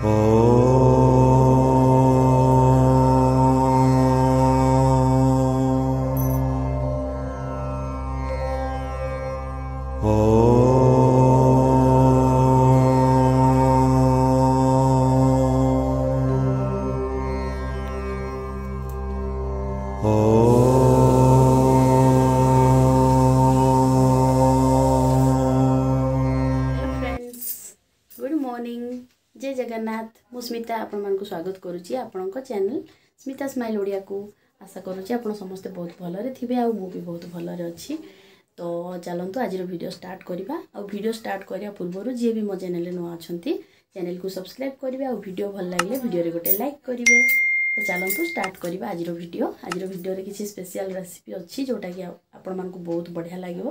Good morning जय जगन्नाथ मु स्मिता आपण मानक स्वागत करुच्ची आपण चैनल स्मिता स्माइल ओडिया को आशा करुच्ची आपण समस्ते बहुत भलरे थिबे आ मु भी बहुत भलरे अच्छी। तो चलतु आज वीडियो स्टार्ट करवा आ वीडियो स्टार्ट करिया पूर्व जी भी मो चैनल नुआ अच्छा चैनल को सब्सक्राइब करेंगे आ वीडियो भल लगे वीडियो गोटे लाइक करेंगे। तो चलतु स्टार्ट करवा आज वीडियो किसी स्पेशल रेसिपी अच्छी जोटा कि आपण मानक बहुत बढ़िया लगे।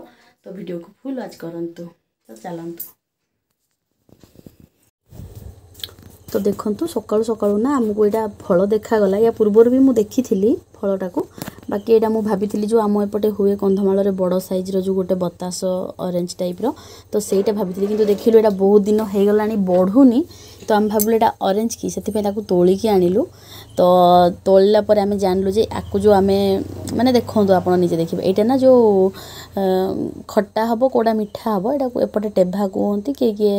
तो वीडियो को फुल वाच करंतु। तो चलतु तो देखंतु सकाळु सकाळु ना हमको एटा फल देखागला या पूर्वर भी मु देखी फलटा को बाकी एटा मु भाभी जो आम एपटे हुए कंधमाल रे बड़ साइज रो जो गोटे बतास ऑरेंज टाइप रो तो सेटा भाभी किंतु देखिलु एटा बहुत दिन हो गलानी बढ़ुनी। तो आम भाबलु एटा ऑरेंज की सेति पे ताकू तोली की आनिलु। तो तोलला पर आमे जानलु जे आकु जो आमे माने देखंतु आपण निजे देखिबे एटा ना जो खट्टा हबो कोडा मिठा हबो एटा एपटे टेभा कहंती के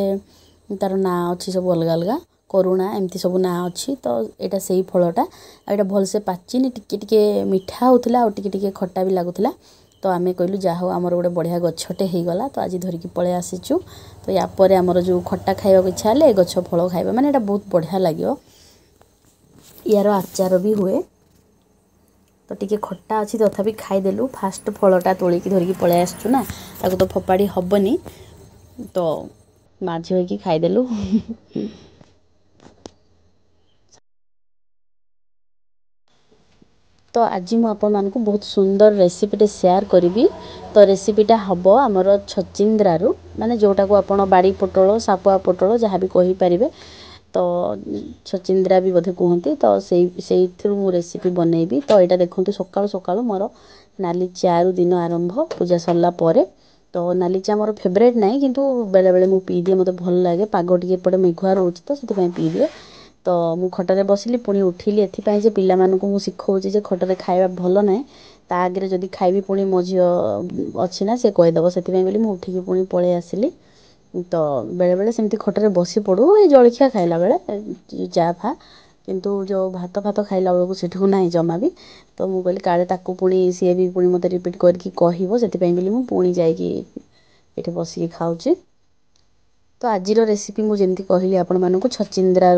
तार ना अछि सब अलग अलग करुणा एमती सब ना अच्छी। तो यहाँ से ही फलटा यहाँ भल से पाचिनी टिके मिठा होता आ टिके खट्टा भी लगुला। तो आम कहलु जा हो आमर गोटे बढ़िया गछटे हो गला। तो आज धरिकी पलि आसीचु। तो यापर आमर जो खट्टा खाइबा इच्छा हेले गछ फल खाइबा माने एटा बहुत बढ़िया लगे। यार आचार भी हुए तो टिके खट्टा अच्छी तथापि खाईदेलु। फास्ट फलटा तोलिकी धरिकी पलि आसचु ना ताको तो फोपाड़ी हबनी तो माझी होइकी खाईदेलु। तो आज मु आपण मानकु बहुत सुंदर रेसिपीटे शेयर करी। तो रेसिपीटा हम आमर छचिंद्रारू माने जोटा को आपण बाड़ी पोटल सापुआ पोटल जहाँ भी कहि परिबे। तो छचिंद्रा भी बोधे कहते। तो से मु रेसिपी बनैबी। तो यहाँ देखते सकाळु सकाळु मोर नाली चारू दिन आरंभ पूजा सरला परे। तो नाली चा मोर फेवरेट नहीं किंतु बेले बेले मु पी दिए मते भल लागे पाग टिके एपटे मेघुआ रोच तो से पी दिए। तो मु खटरे बसिली पुणी उठिली एथिपाई जे पिला मानकु मु सिखौची जे खटरे खाइबा भल नाही ता आगे जदि खाइबी पुणी मो झियो अछि ना से कहिदब सेथिपाई बोली मु उठिकी पुणी पळे आसिली। तो बेले बेले सेमती खटरे बसी पड़ू ए जलखिया खाइला बेले चा फा किंतु जो भात भात खाइला बेलू सेठू नाही जमा भी। तो मु कहली काले ताकू पुणी सी भी पुणी मते रिपीट करके कहबो सेथिपाई बोली मु पुणी जाईकी एठी बसिकी खाउची। तो आज रेसिपी मु जेमती कहली आपण मानकु छचिंद्रा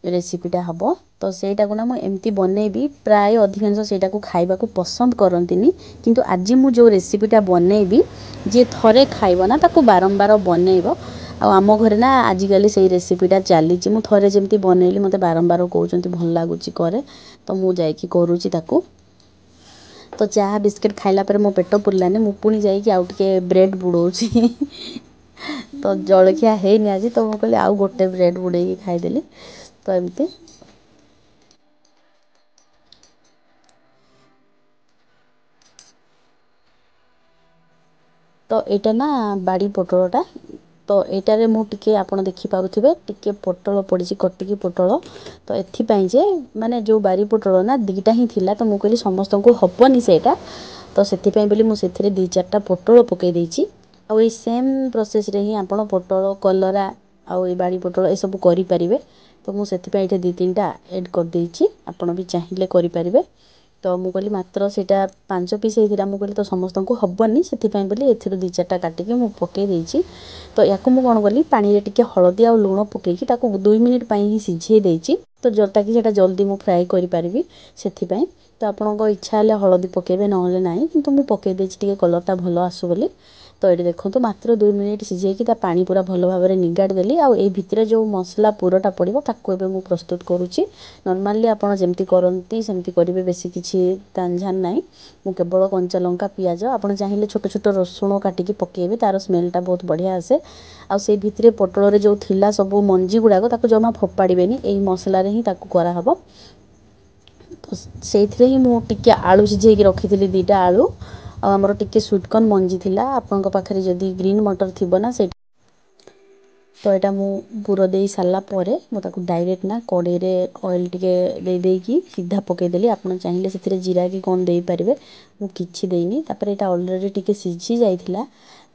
रेसिपीटा हम। तो सेटा को ना मु एमती बनैबी प्राय अधिकांश सेटा को खाइबा को पसंद करंतिनी किंतु आज मु जो रेसिपीटा बनैबी जे थरे खाइबो ना ताको बारंबार बनैबो। आ आम घरे ना आजिकली से रेसिपीटा चली मु थरे जेमती बनैली मते बारंबार कहउचंती भल लागुची करे। तो मु जाईकी करूची ताको। तो चाहा बिस्किट खाइला पर मो पेट पुरलानी मु पुणी जाईकी आउ टिके ब्रेड बुडौची। तो जलखिया है नि आज तो मु कहली आउ गोटे ब्रेड बुड़ेकी खाइदेली। तो एमती तो एटा ना बाड़ी पोटलटा। तो एटारे मु टिके आपण देखि पारुथिबे टिके पोटल पड़िची कटिकी पोटल। तो एथिपाई जे माने जो बाड़ी पोटल ना दीटा ही थिला तो मु कहली समस्त को हबनी सेटा। तो सेथिपाई बोली मु सेथिरे 2-4टा पोटल पके देइची। आ ए सेम प्रोसेस रे ही आपण पोटल कलरा आ ए बाड़ी पोटल ए सब करि परिबे। तो मु सेथिपाई एठे 2-3टा ऐड कर देइची आपण भी चाहिए करि परिबे। तो मु कहली मात्र सेटा 5 पीस हेतिरा मु कहली तो समस्त को हबनी सेथिपाई बोली एथिरो 2-4टा काटिकी मु पके देइची। तो याकु मु कोन करली पानी रे टिके हळदी आ लूण पकेकी ताकू 2 मिनिट पई ही सिझे देइची। तो ताकि सेटा जल्दी मु फ्राई करि परिबी सेथिपाई। तो आपनको इच्छा हेले हळदी पकेबे नहले नाही किंतु मु पके देइची टिके कलरटा भलो आसु बोली। तो ये देखो मात्र 2 मिनिट सिझेकी ता पानी पूरा भल भाव में निगाड़ देली। आ ए भितरे जो मसला पूरटा पड़िबो ताकू एबे मु प्रस्तुत करूची। नॉर्मली आपण जेमती करंती सेमती करिवे बेसी किछि तांझान नाही। मु केवल कंचा लंका पियाज आपण चाहिले छोट छोट रसुण काटिकी पकेबे तार स्मेलटा बहुत बढ़िया आसे। आ से भितरे पोटल रे जो थिला सब मंजी गुडाको ताकू जमा फोपाड़ीबेनी एई मसला रे ही ताकू करा हबो। तो सेथिरे ही मु टिके आलू सिझेकी रखिथिली 2टा आलू आ हमर टिके स्वीट कॉर्न मंजी थिला। आपनक पाखरे जदी ग्रीन मटर थिबो ना से तो यहाँ मु पुर दे सारा डायरेक्ट ना कड़े ऑयल टिके दे देकी सीधा पकईदेली। आपड़ चाहिए से जीरा कि कौन दे पारे मुझे देनी। यहाँ अलरेडी टिके सीझी जाइथिला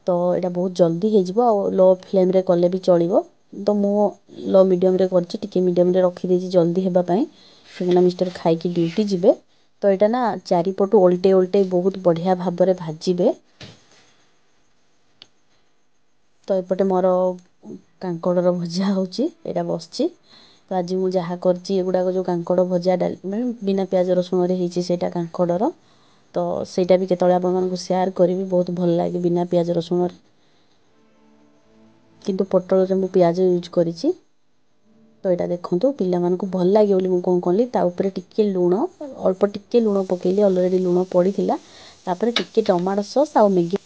तो यहाँ बहुत जल्दी हो लो फ्लेम रे कले भी चलो। तो मु लो मीडियम रे करछि टिके मीडियम रे रखी देछि जल्दी हेबा पई सेना मिस्टर खाइकी ड्यूटी जिबे। तो यहाँ ना चारिपटू ओल्टे ओल्टे बहुत बढ़िया भाव में भाजिबे। तो एपटे मोर कांकड़र भजा होची एटा बसची। तो आज मुझे जहाँ करची एगुड़ाक जो कांकड़ भजा डाल मैं बिना प्याज रसुण होती सेटा कांकड़र। तो सेटा भी केतले आपको शेयर करी बहुत भल लगे बिना प्याज रसुण। किंतु पटल में प्याज यूज करी। तो यहाँ देखूँ पिला मानक भल लगे बोली मुझे कौन कली ताऊपर टिके लुण अल्प टिके लुण पकेली अलरेडी लुण पड़ीला। तापर टिके टमाटो सॉस आ मैगी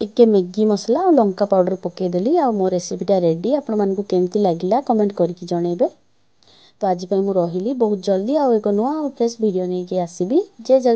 टिके मैगी मसला और लंका पाउडर पकईदेली। आ मो रेसिपीटा रेडी। आपण मानक केमती लगिला कमेंट करके जनइबे। तो आज मुझे रही बहुत जल्दी आउ एक नुआ फ्रेश वीडियो नहीं आसबि। जय जगन्नाथ।